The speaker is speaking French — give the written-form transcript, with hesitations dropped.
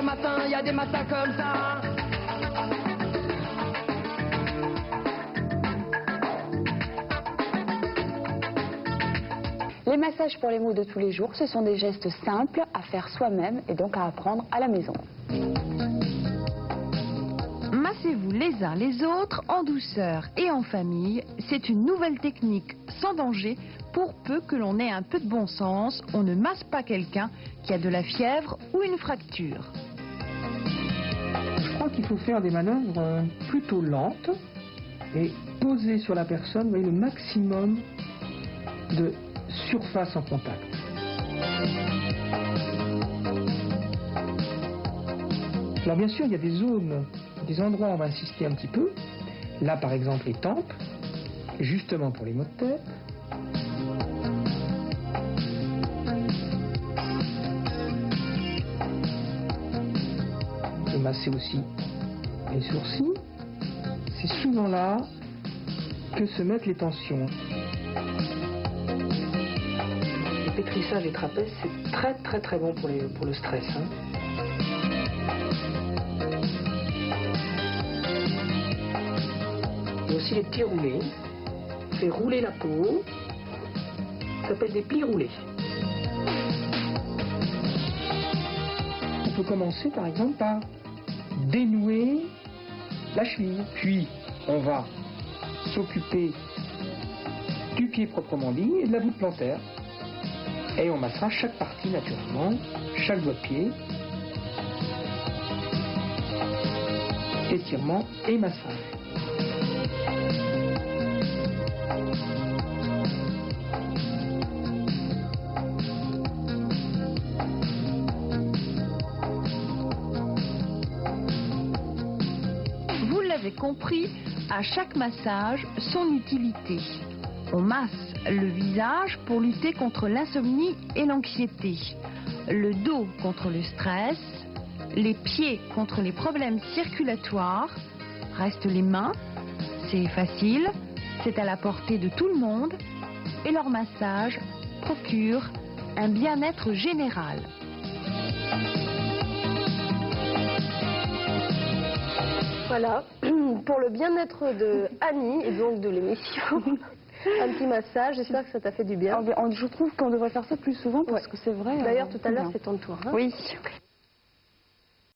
matin, il y a des matins comme ça. Les massages pour les maux de tous les jours, ce sont des gestes simples à faire soi-même et donc à apprendre à la maison. Massez-vous les uns les autres en douceur et en famille. C'est une nouvelle technique sans danger. Pour peu que l'on ait un peu de bon sens, on ne masse pas quelqu'un qui a de la fièvre ou une fracture. Je crois qu'il faut faire des manœuvres plutôt lentes et poser sur la personne, vous voyez, le maximum de surface en contact. Alors bien sûr, il y a des zones, des endroits où on va insister un petit peu. Là, par exemple, les tempes, justement pour les maux de tête. Et masser aussi les sourcils. C'est souvent là que se mettent les tensions. Le pétrissage des trapèzes, c'est très bon pour le stress. Il y a aussi les plis roulés. On fait rouler la peau. Ça s'appelle des plis roulés. On peut commencer par exemple par dénouer la cheville. Puis on va s'occuper du pied proprement dit et de la voûte plantaire. Et on massera chaque partie naturellement, chaque doigt de pied. Étirement et massage. Vous l'avez compris, à chaque massage, son utilité. On masse le visage pour lutter contre l'insomnie et l'anxiété, le dos contre le stress, les pieds contre les problèmes circulatoires, restent les mains, c'est facile, c'est à la portée de tout le monde et leur massage procure un bien-être général. Voilà, pour le bien-être de Annie et donc de l'émission, un petit massage, j'espère que ça t'a fait du bien. Je trouve qu'on devrait faire ça plus souvent parce que c'est vrai. D'ailleurs, tout à l'heure, c'est ton tour. Oui.